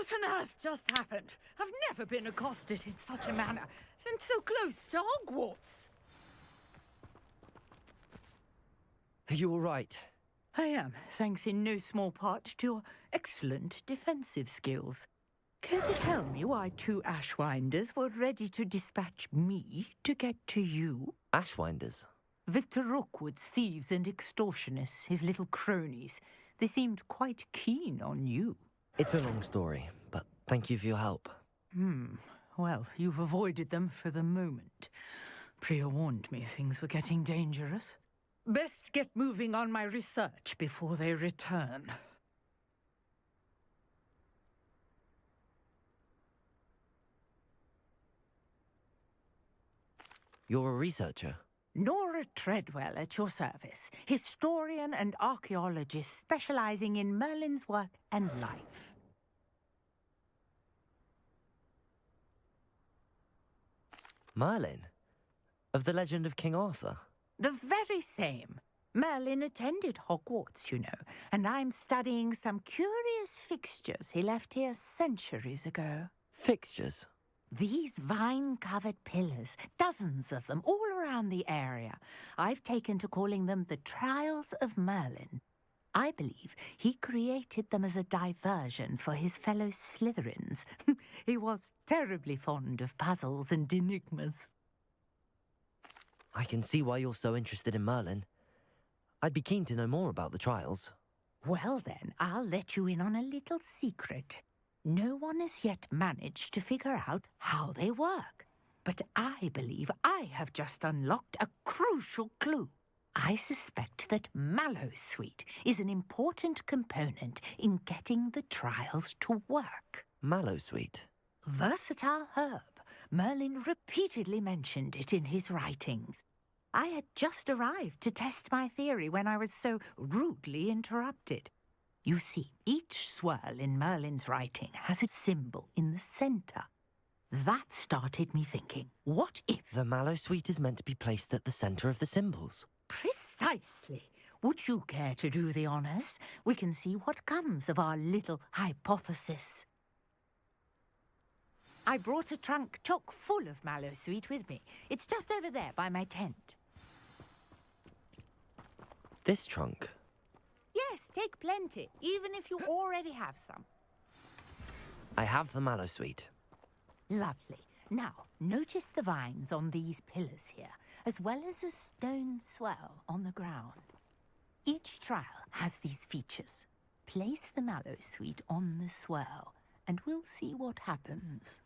What on earth just happened? I've never been accosted in such a manner, and so close to Hogwarts. Are you all right? I am, thanks in no small part to your excellent defensive skills. Care to tell me why two Ashwinders were ready to dispatch me to get to you? Ashwinders? Victor Rookwood's thieves and extortionists, his little cronies. They seemed quite keen on you. It's a long story, but thank you for your help. Well, you've avoided them for the moment. Priya warned me things were getting dangerous. Best get moving on my research before they return. You're a researcher? Nora Treadwell at your service, historian and archaeologist specializing in Merlin's work and life. Merlin? Of the legend of King Arthur? The very same. Merlin attended Hogwarts, you know, and I'm studying some curious fixtures he left here centuries ago. Fixtures? These vine-covered pillars, dozens of them, all around the area. I've taken to calling them the Trials of Merlin. I believe he created them as a diversion for his fellow Slytherins. He was terribly fond of puzzles and enigmas. I can see why you're so interested in Merlin. I'd be keen to know more about the trials. Well then, I'll let you in on a little secret. No one has yet managed to figure out how they work. But I believe I have just unlocked a crucial clue. I suspect that Mallowsweet is an important component in getting the trials to work. Mallowsweet? Versatile herb. Merlin repeatedly mentioned it in his writings. I had just arrived to test my theory when I was so rudely interrupted. You see, each swirl in Merlin's writing has a symbol in the centre. That started me thinking, what if... The Mallowsweet is meant to be placed at the centre of the symbols. Precisely. Would you care to do the honours? We can see what comes of our little hypothesis. I brought a trunk chock full of Mallowsweet with me. It's just over there by my tent. This trunk? Yes, take plenty, even if you already have some. I have the Mallowsweet. Lovely. Now, notice the vines on these pillars here, as well as a stone swell on the ground. Each trial has these features. Place the Mallowsweet on the swell, and we'll see what happens.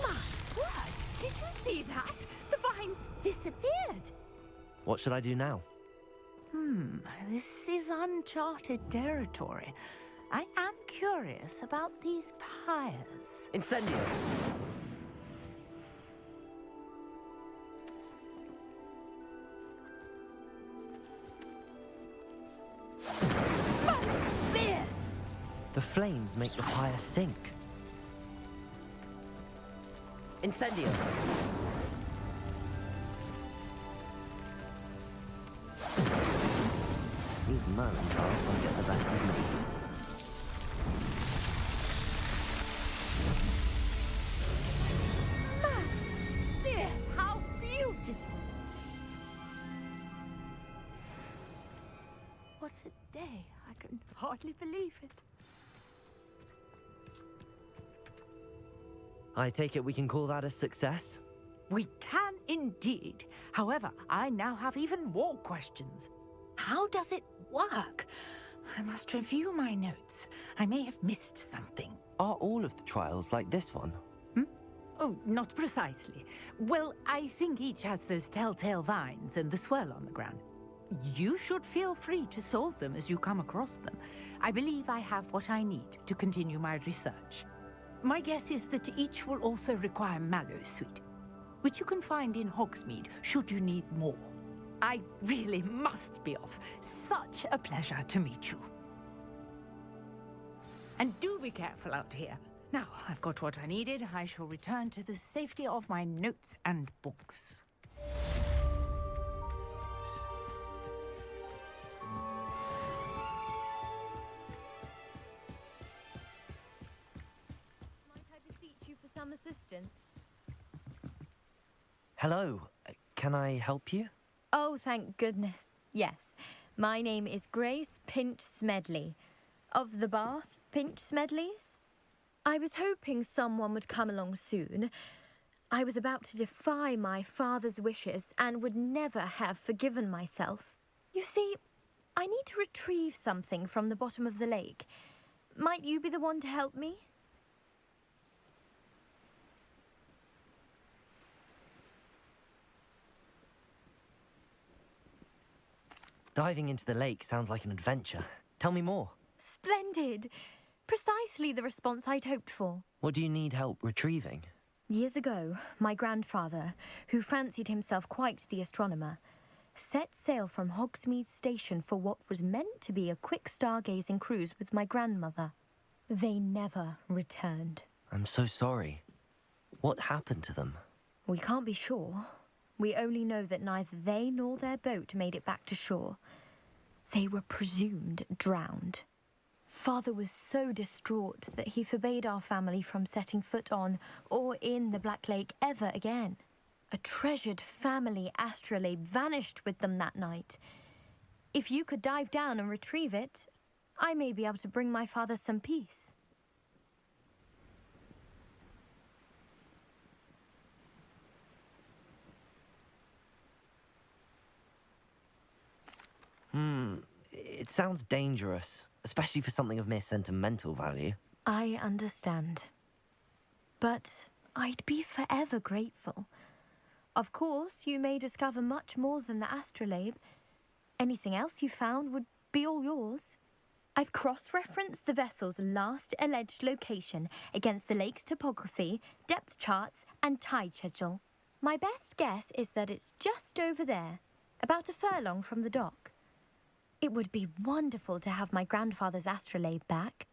My word! Did you see that? The vines disappeared. What should I do now? This is uncharted territory. I am curious about these pyres. Incendio! Beard! The flames make the fire sink. Incendio! These Merlin trials won't get the best of me. Beard, how beautiful! What a day. I can hardly believe it. I take it we can call that a success? We can indeed. However, I now have even more questions. How does it work? I must review my notes. I may have missed something. Are all of the trials like this one? Oh, not precisely. Well, I think each has those telltale vines and the swirl on the ground. You should feel free to solve them as you come across them. I believe I have what I need to continue my research. My guess is that each will also require Mallowsweet, which you can find in Hogsmeade should you need more. I really must be off. Such a pleasure to meet you. And do be careful out here. Now, I've got what I needed. I shall return to the safety of my notes and books. assistance. Hello. Can I help you? Oh, thank goodness. Yes. My name is Grace Pinch Smedley, of the Bath Pinch Smedleys. I was hoping someone would come along soon. I was about to defy my father's wishes and would never have forgiven myself. You see, I need to retrieve something from the bottom of the lake. Might you be the one to help me? Diving into the lake sounds like an adventure. Tell me more. Splendid! Precisely the response I'd hoped for. What do you need help retrieving? Years ago, my grandfather, who fancied himself quite the astronomer, set sail from Hogsmeade Station for what was meant to be a quick stargazing cruise with my grandmother. They never returned. I'm so sorry. What happened to them? We can't be sure. We only know that neither they nor their boat made it back to shore. They were presumed drowned. Father was so distraught that he forbade our family from setting foot on or in the Black Lake ever again. A treasured family astrolabe vanished with them that night. If you could dive down and retrieve it, I may be able to bring my father some peace. It sounds dangerous, especially for something of mere sentimental value. I understand. But I'd be forever grateful. Of course, you may discover much more than the astrolabe. Anything else you found would be all yours. I've cross-referenced the vessel's last alleged location against the lake's topography, depth charts, and tide schedule. My best guess is that it's just over there, about a furlong from the dock. It would be wonderful to have my grandfather's astrolabe back.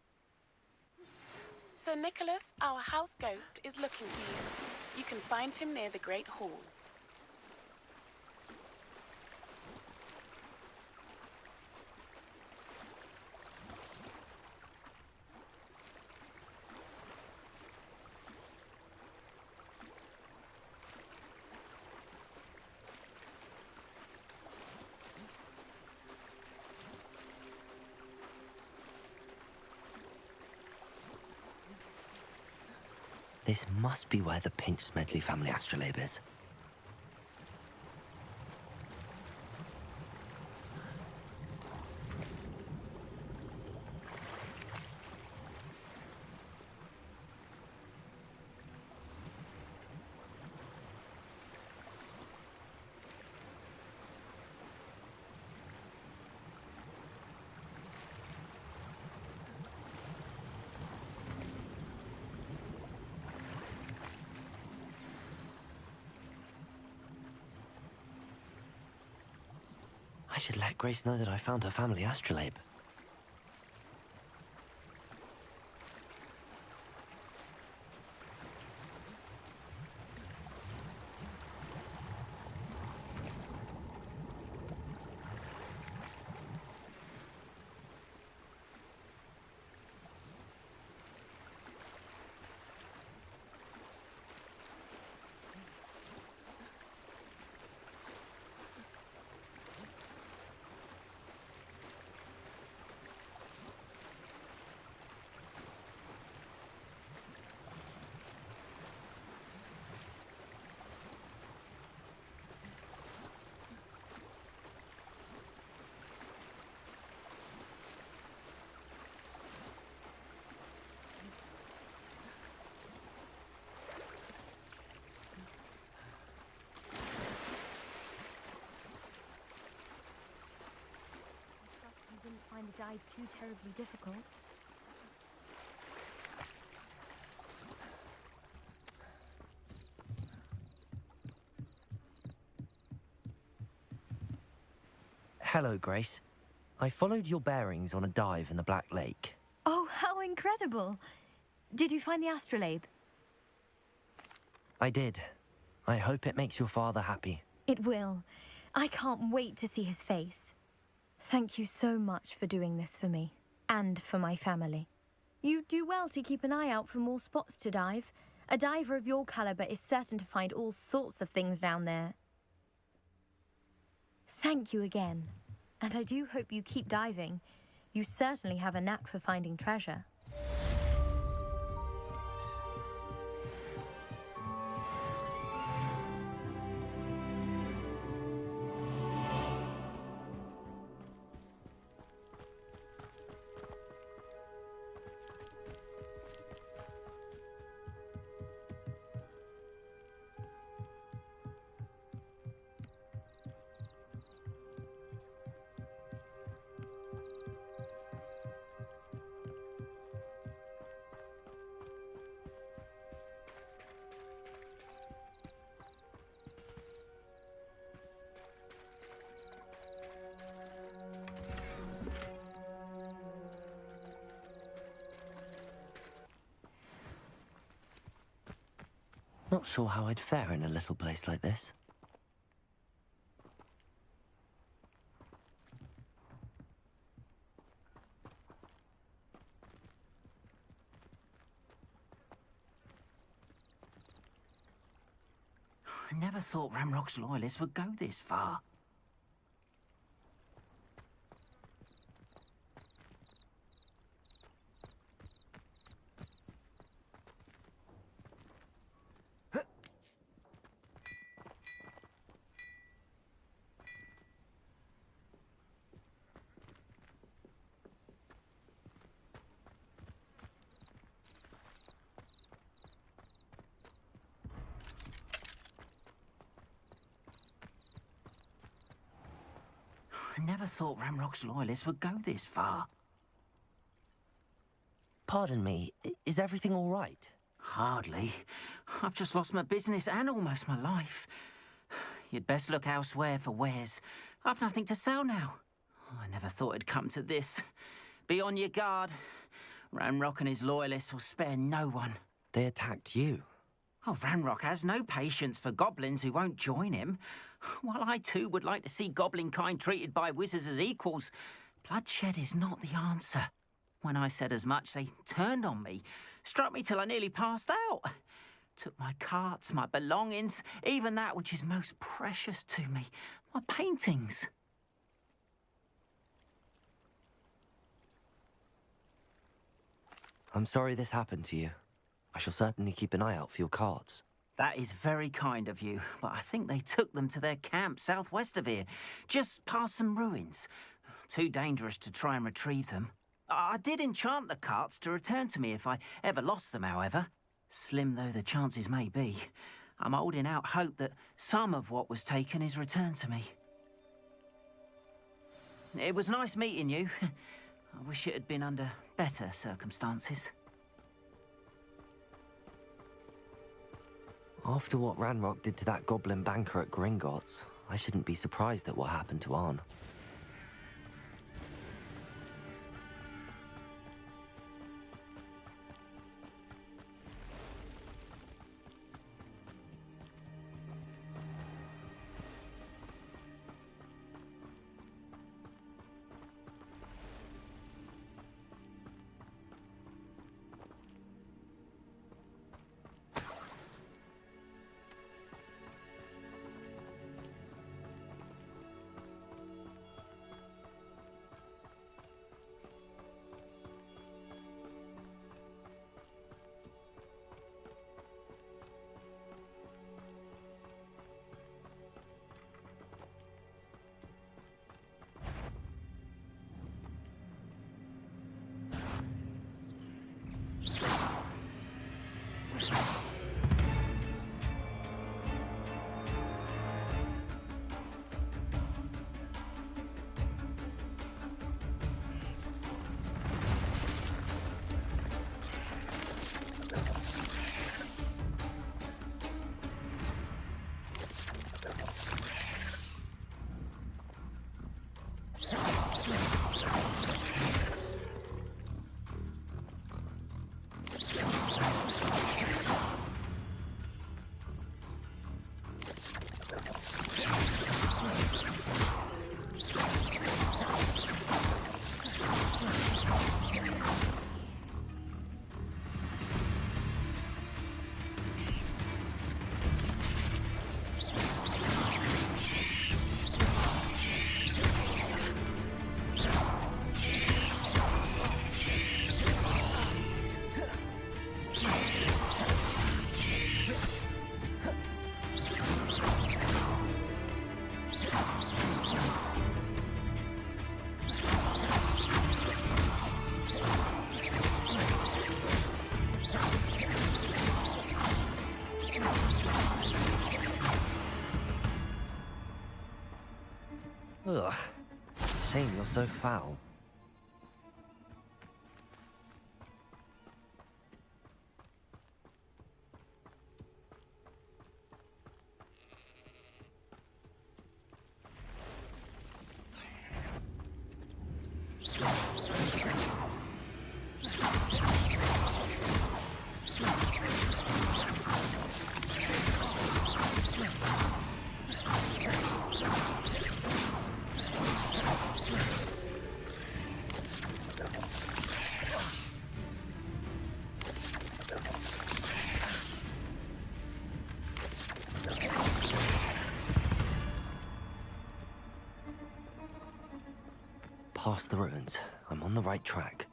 Sir Nicholas, our house ghost, is looking for you. You can find him near the Great Hall. This must be where the Pinch Smedley family astrolabe is. I should let Grace know that I found her family astrolabe. Didn't find the dive too terribly difficult. Hello, Grace. I followed your bearings on a dive in the Black Lake. Oh, how incredible! Did you find the astrolabe? I did. I hope it makes your father happy. It will. I can't wait to see his face. Thank you so much for doing this for me, and for my family. You do well to keep an eye out for more spots to dive. A diver of your caliber is certain to find all sorts of things down there. Thank you again. And I do hope you keep diving. You certainly have a knack for finding treasure. Not sure how I'd fare in a little place like this. I never thought Ramrock's loyalists would go this far. I never thought Ramrock's loyalists would go this far. Pardon me, is everything all right? Hardly. I've just lost my business and almost my life. You'd best look elsewhere for wares. I've nothing to sell now. I never thought it'd come to this. Be on your guard. Ramrock and his loyalists will spare no one. They attacked you. Oh, Ramrock has no patience for goblins who won't join him. While I too would like to see goblin kind treated by wizards as equals, bloodshed is not the answer. When I said as much, they turned on me, struck me till I nearly passed out. Took my carts, my belongings, even that which is most precious to me, my paintings. I'm sorry this happened to you. I shall certainly keep an eye out for your cards. That is very kind of you, but I think they took them to their camp southwest of here, just past some ruins. Too dangerous to try and retrieve them. I did enchant the carts to return to me if I ever lost them, however. Slim though the chances may be, I'm holding out hope that some of what was taken is returned to me. It was nice meeting you. I wish it had been under better circumstances. After what Ranrock did to that goblin banker at Gringotts, I shouldn't be surprised at what happened to Arn. Ugh. Shame you're so foul. Past the ruins. I'm on the right track.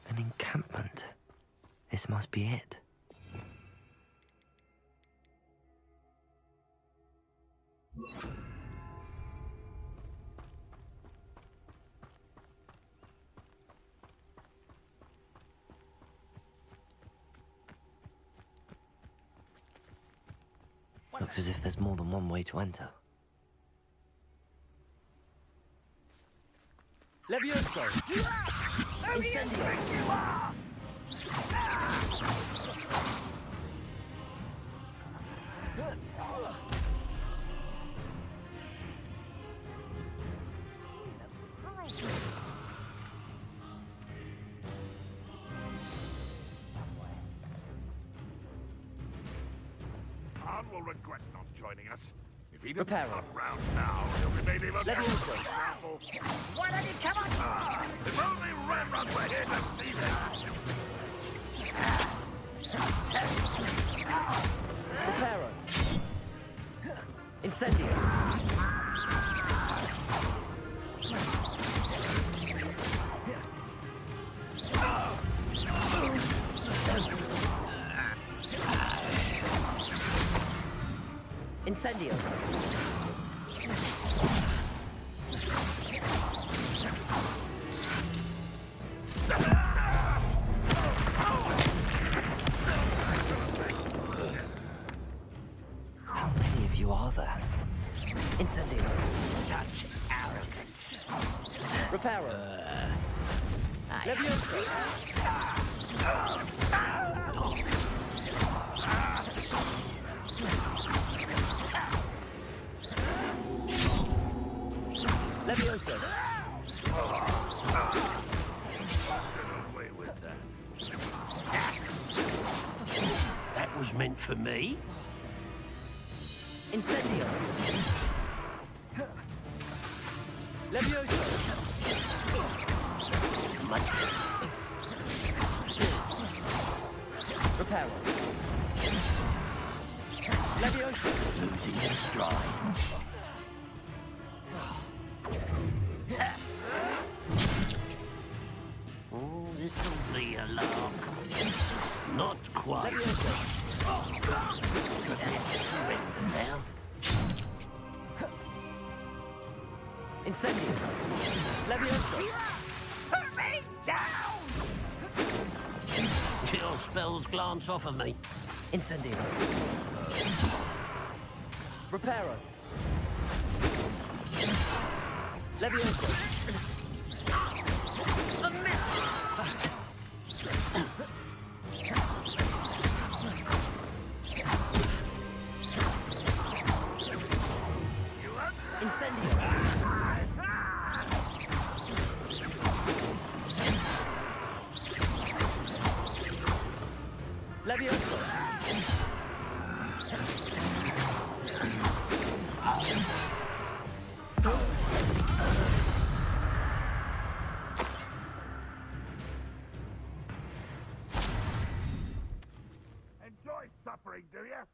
An encampment. This must be it. Looks as if there's more than one way to enter. Levioso! Incendio! Han will regret not joining us. If he doesn't Reparo. come round now, he'll be made even more Levioso. powerful. Why don't you come on? If only Rembrandt were here to see this! Reparo. Incendio. Incendio. How many of you are there? Incendio. Such arrogance. Reparo. Levioso. Levioso. Away with that. That was meant for me? Incendio. Levioso. Much. Reparo. Levioso. Losing your stride. Oh, this'll be a lark. Not quite. Levioso. Could have to surrender now. Incendio. Levioso. Put me down! Your spells glance off of me. Incendio. Reparo. Levioso. Incendio. Levioso. Enjoy suffering, do you?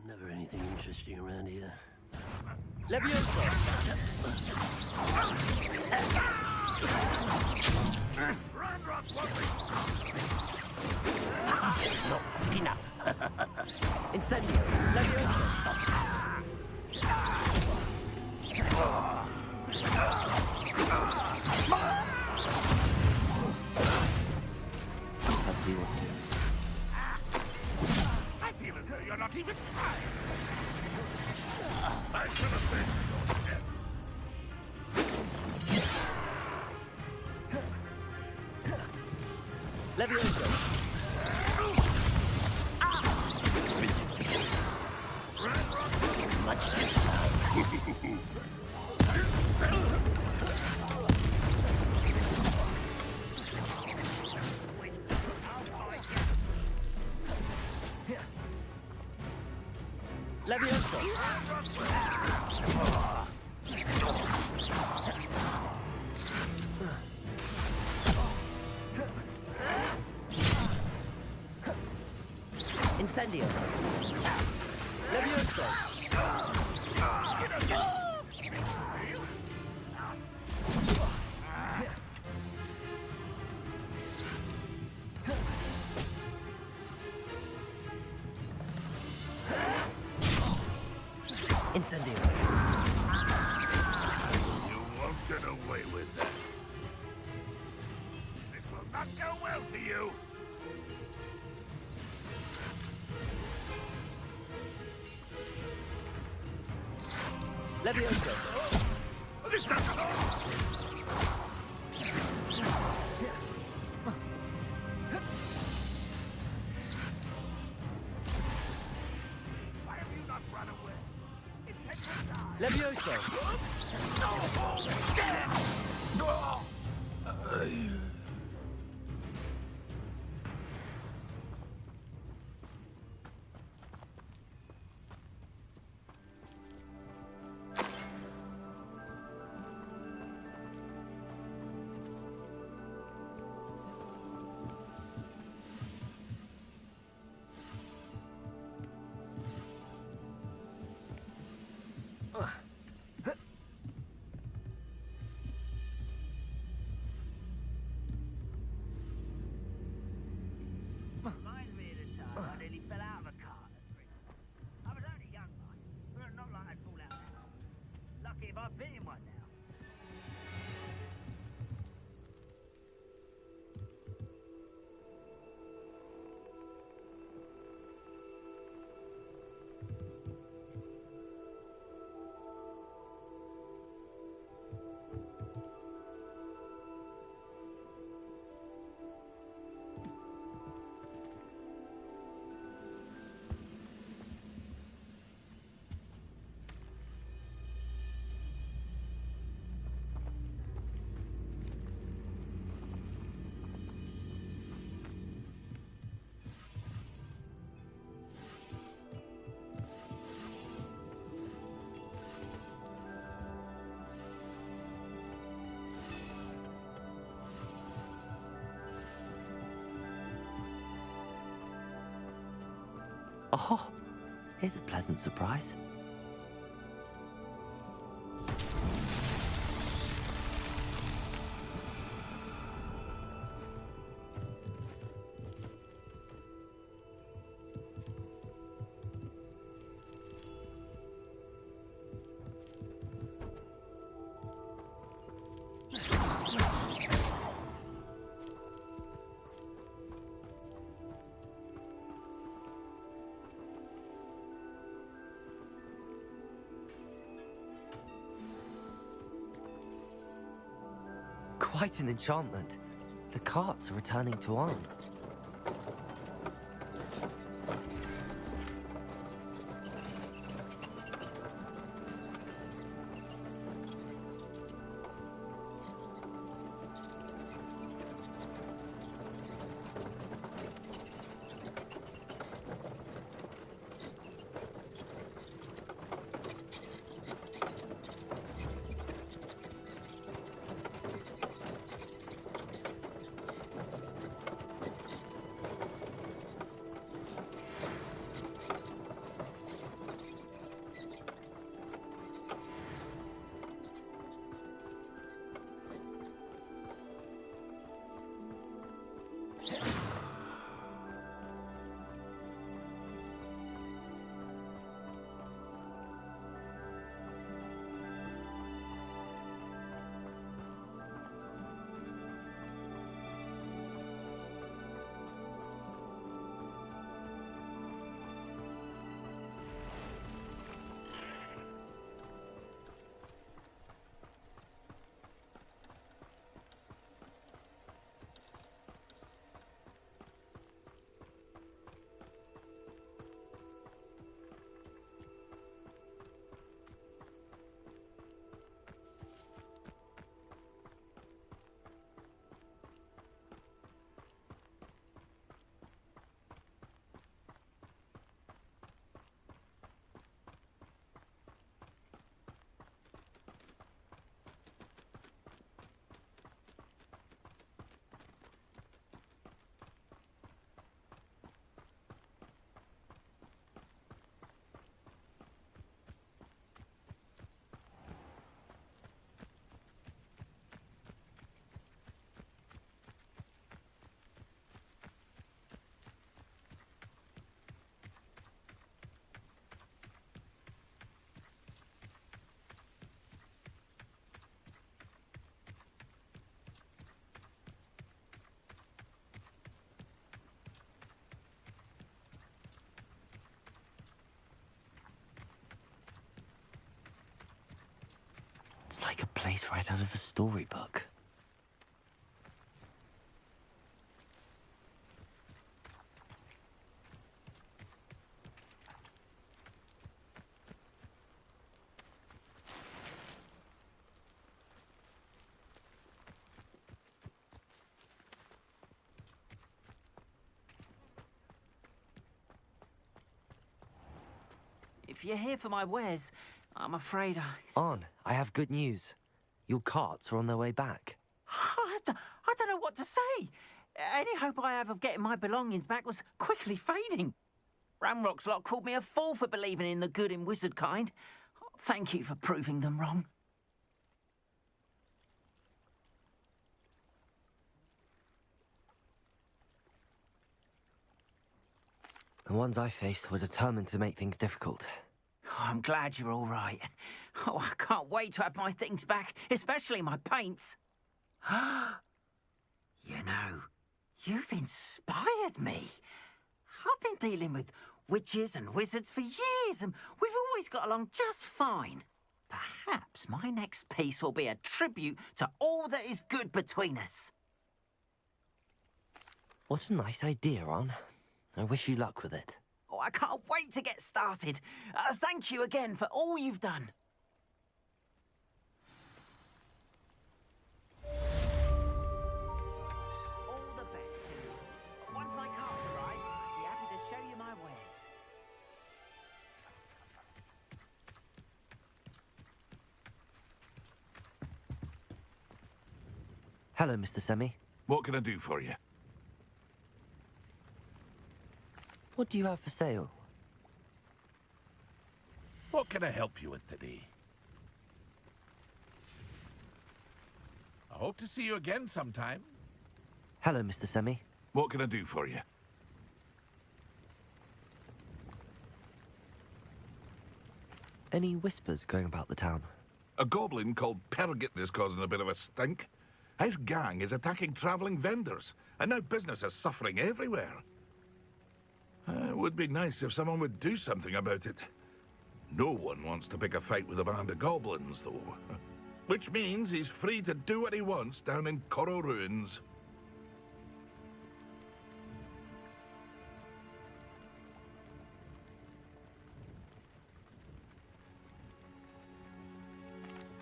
Never anything interesting around here. Levioso. Let's see what... I feel as though you're not even trying. I should have been your death. Levioso! Much too Levioso! Incendio! Levioso! Incendio! You won't get away with that. This will not go well for you. Levioso! This doesn't... Why have you not run away? Levioso! Reminds me of the time I nearly fell out of a car at 3. I was only young, like, but not like I'd fall out now. Lucky if I've been in one now. Oh, here's a pleasant surprise. Quite an enchantment. The carts are returning to Arn. It's like a place right out of a storybook. If you're here for my wares, I'm afraid Arn, I have good news. Your carts are on their way back. I don't know what to say. Any hope I have of getting my belongings back was quickly fading. Ramrock's lot called me a fool for believing in the good in wizard kind. Thank you for proving them wrong. The ones I faced were determined to make things difficult. Oh, I'm glad you're all right. Oh, I can't wait to have my things back, especially my paints. You know, you've inspired me. I've been dealing with witches and wizards for years, and we've always got along just fine. Perhaps my next piece will be a tribute to all that is good between us. What a nice idea, Arn. I wish you luck with it. Oh, I can't wait to get started. Thank you again for all you've done. All the best to you. Once my cards arrive, I'll be happy to show you my wares. Hello, Mr. Semi. What can I do for you? What do you have for sale? What can I help you with today? I hope to see you again sometime. Hello, Mr. Semi. What can I do for you? Any whispers going about the town? A goblin called Pergit is causing a bit of a stink. His gang is attacking travelling vendors, and now business is suffering everywhere. It would be nice if someone would do something about it. No one wants to pick a fight with a band of goblins, though. Which means he's free to do what he wants down in Coral Ruins.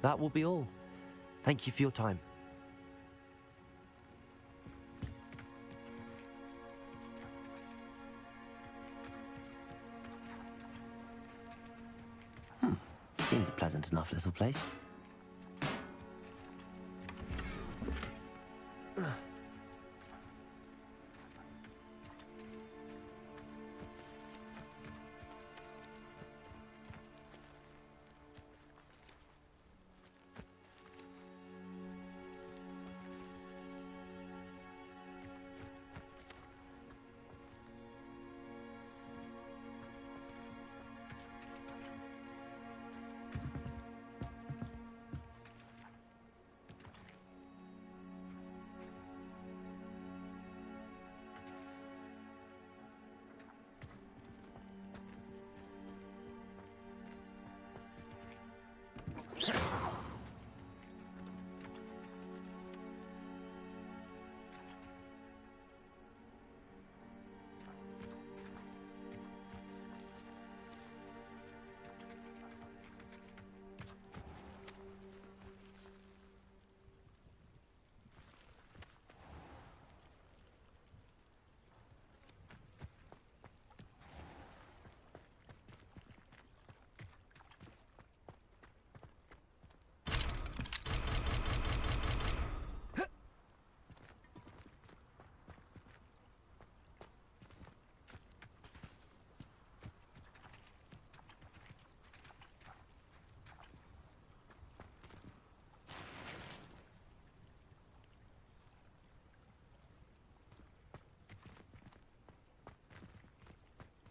That will be all. Thank you for your time. Seems a pleasant enough little place.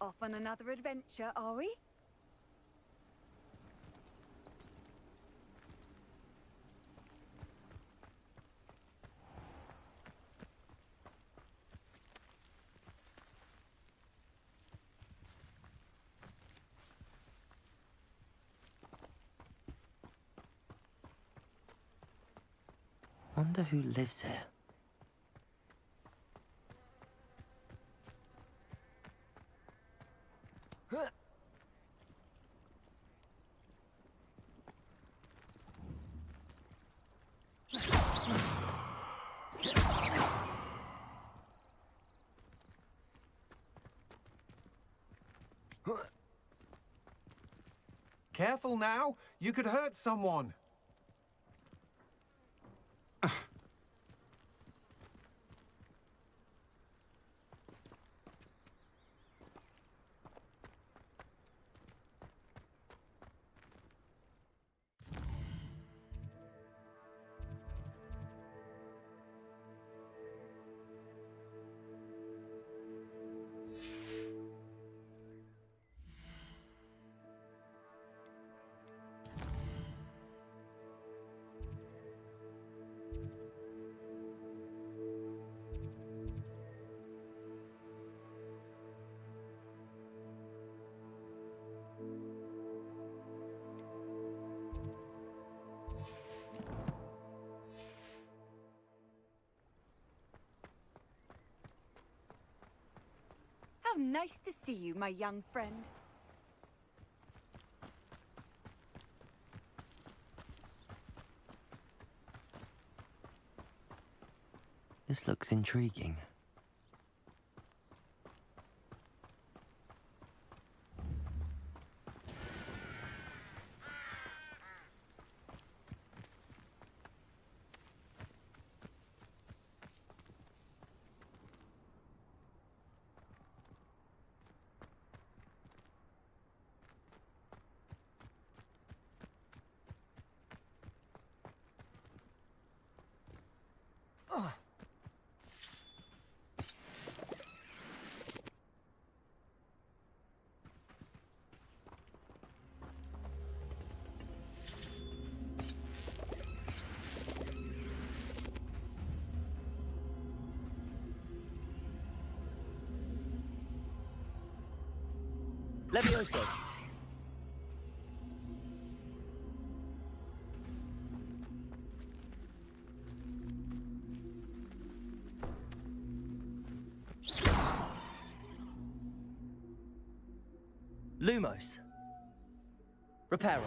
Off on another adventure, are we? Wonder who lives here. Careful now, you could hurt someone. How nice to see you, my young friend. This looks intriguing. Levioso. Lumos. Reparo.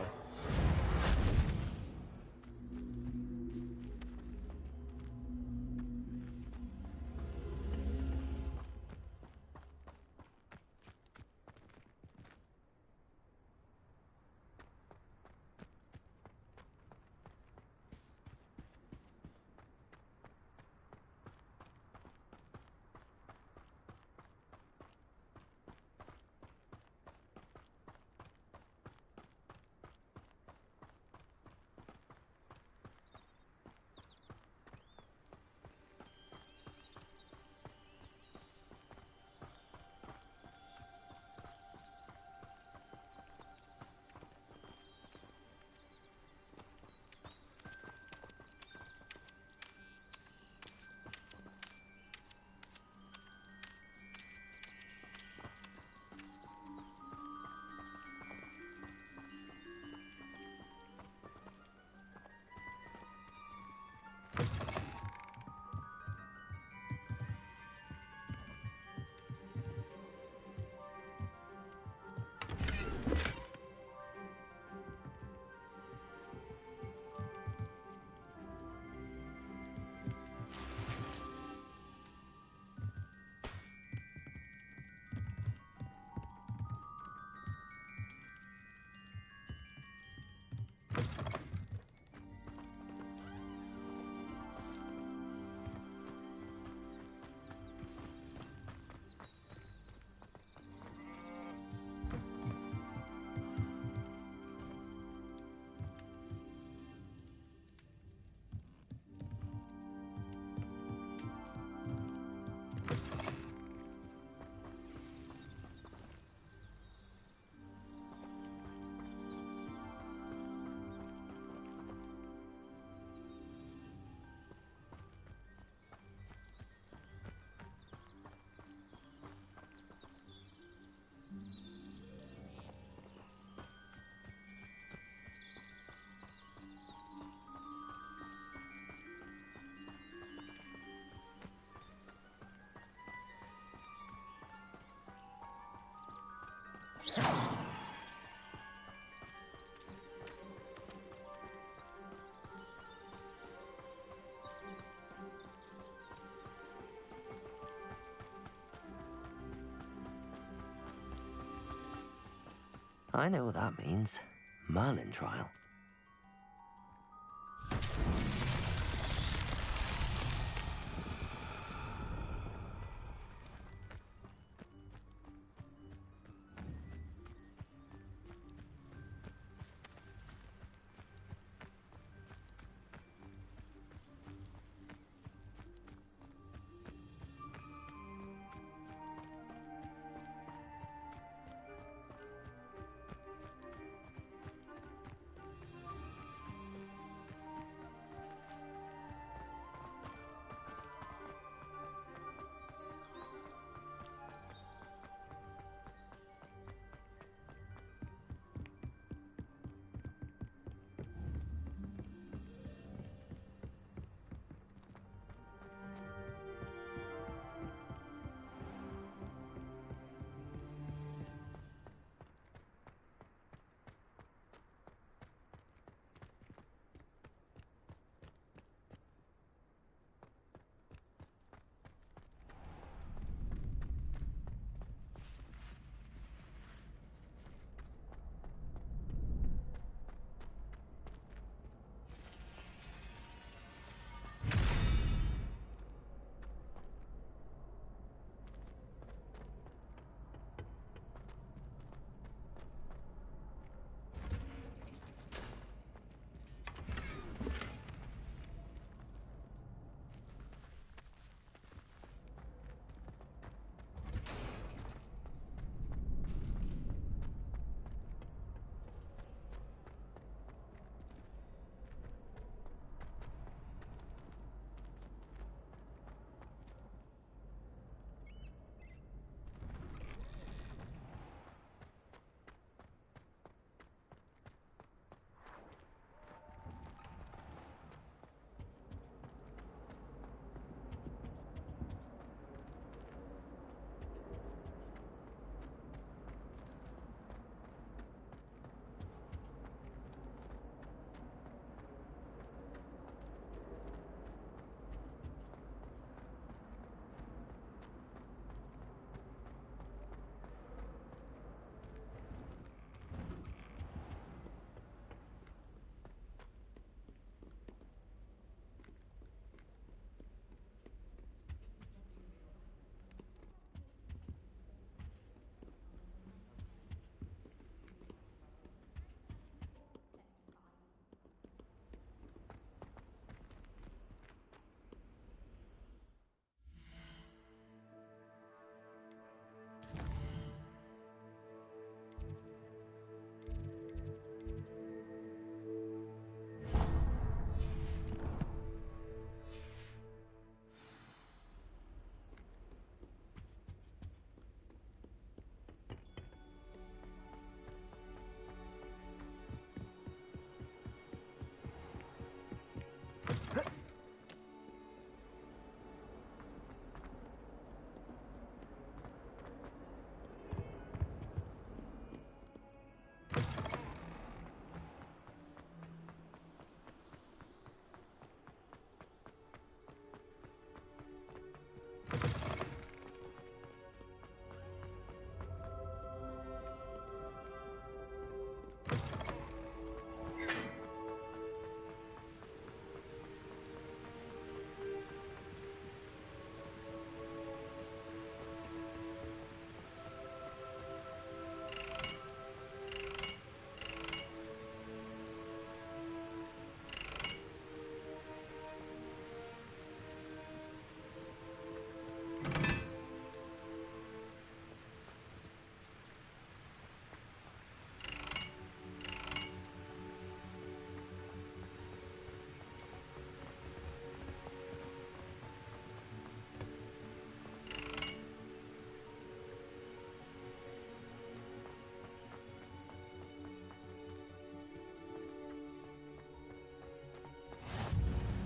I know what that means. Merlin trial.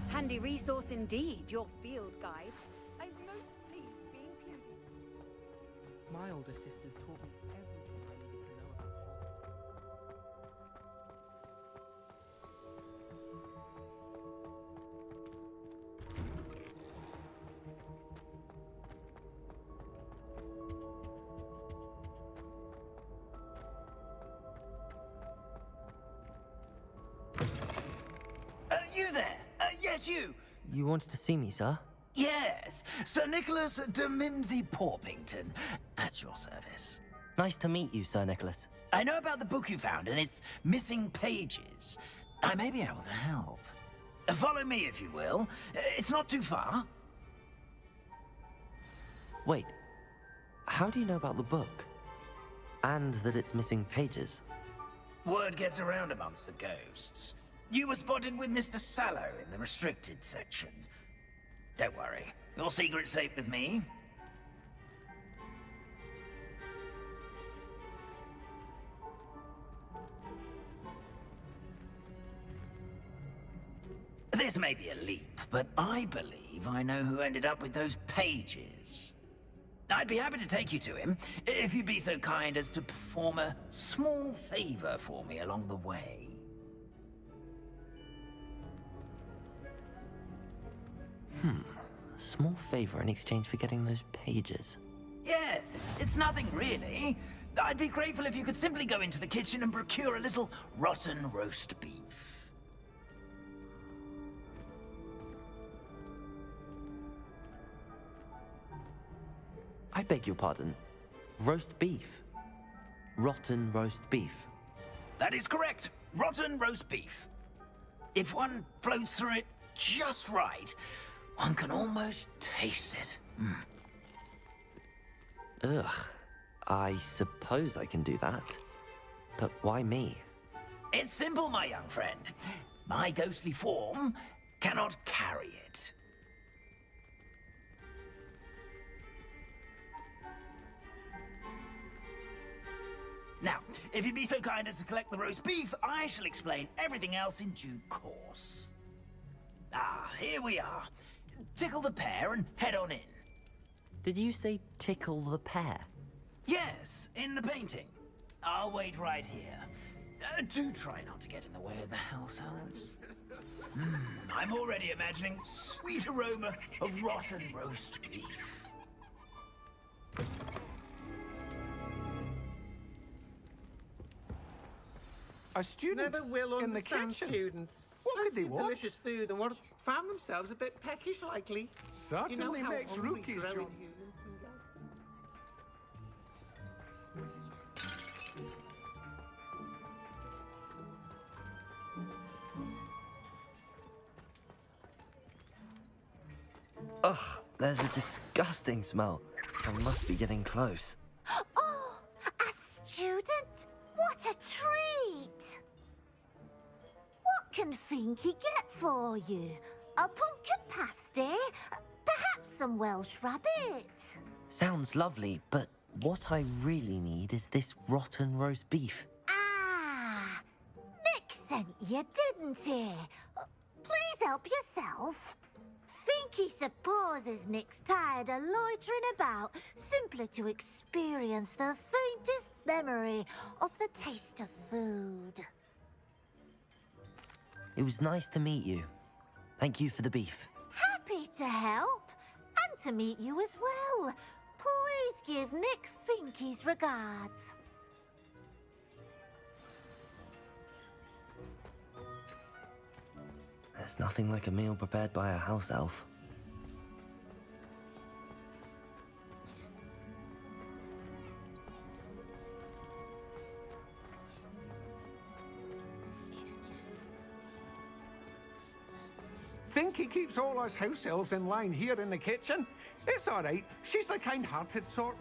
Handy resource indeed, your field guide. I'm most pleased to be included. My older sisters taught me everything I needed to know yes, you. You wanted to see me, sir? Yes, Sir Nicholas de Mimsy Porpington, at your service. Nice to meet you, Sir Nicholas. I know about the book you found and its missing pages. I may be able to help. Follow me, if you will. It's not too far. Wait, how do you know about the book? And that it's missing pages? Word gets around amongst the ghosts. You were spotted with Mr. Sallow in the restricted section. Don't worry, your secret's safe with me. This may be a leap, but I believe I know who ended up with those pages. I'd be happy to take you to him, if you'd be so kind as to perform a small favor for me along the way. A small favor in exchange for getting those pages. Yes, it's nothing really. I'd be grateful if you could simply go into the kitchen and procure a little rotten roast beef. I beg your pardon. Roast beef. Rotten roast beef. That is correct. Rotten roast beef. If one floats through it just right, one can almost taste it. Ugh. I suppose I can do that. But why me? It's simple, my young friend. My ghostly form cannot carry it. Now, if you'd be so kind as to collect the roast beef, I shall explain everything else in due course. Ah, here we are. Tickle the pear and head on in. Did you say tickle the pear? Yes, in the painting. I'll wait right here. Do try not to get in the way of the house elves. I'm already imagining sweet aroma of rotten roast beef. A student Never will in the understand kitchen. students. What could they Fancy want? delicious food and what found themselves a bit peckish likely. Certainly how makes hungry rookies, growing John. humans can go. Ugh, there's a disgusting smell. I must be getting close. Oh, a student? What a treat! What can Finky get for you? A pumpkin pasty? Perhaps some Welsh rabbit? Sounds lovely, but what I really need is this rotten roast beef. Ah, Nick sent you, didn't he? Please help yourself. Finky supposes Nick's tired of loitering about simply to experience the faintest memory of the taste of food. It was nice to meet you. Thank you for the beef. Happy to help, and to meet you as well. Please give Nick Finky's regards. There's nothing like a meal prepared by a house elf. Finky keeps all us house elves in line here in the kitchen. It's all right. She's the kind-hearted sort.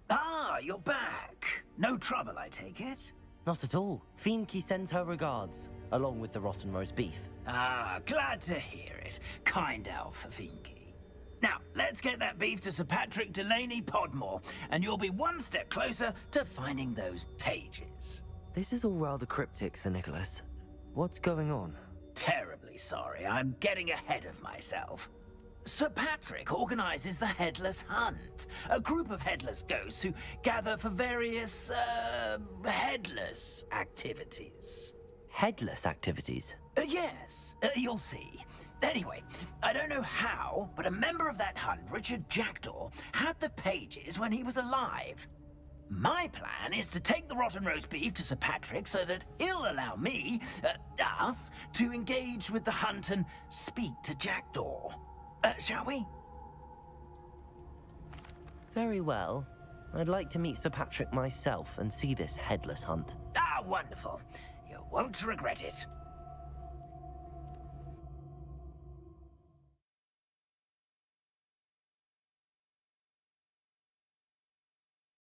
Ah, you're back. No trouble, I take it? Not at all. Finky sends her regards, along with the rotten roast beef. Ah, glad to hear it. Kind elf for Finky. Now, let's get that beef to Sir Patrick Delaney Podmore, and you'll be one step closer to finding those pages. This is all rather cryptic, Sir Nicholas. What's going on? Terribly sorry, I'm getting ahead of myself. Sir Patrick organises the Headless Hunt, a group of headless ghosts who gather for various, headless activities. Headless activities? Yes, you'll see. Anyway, I don't know how, but a member of that hunt, Richard Jackdaw, had the pages when he was alive. My plan is to take the rotten roast beef to Sir Patrick so that he'll allow me, us, to engage with the hunt and speak to Jackdaw. Shall we? Very well. I'd like to meet Sir Patrick myself and see this headless hunt. Ah, wonderful. You won't regret it.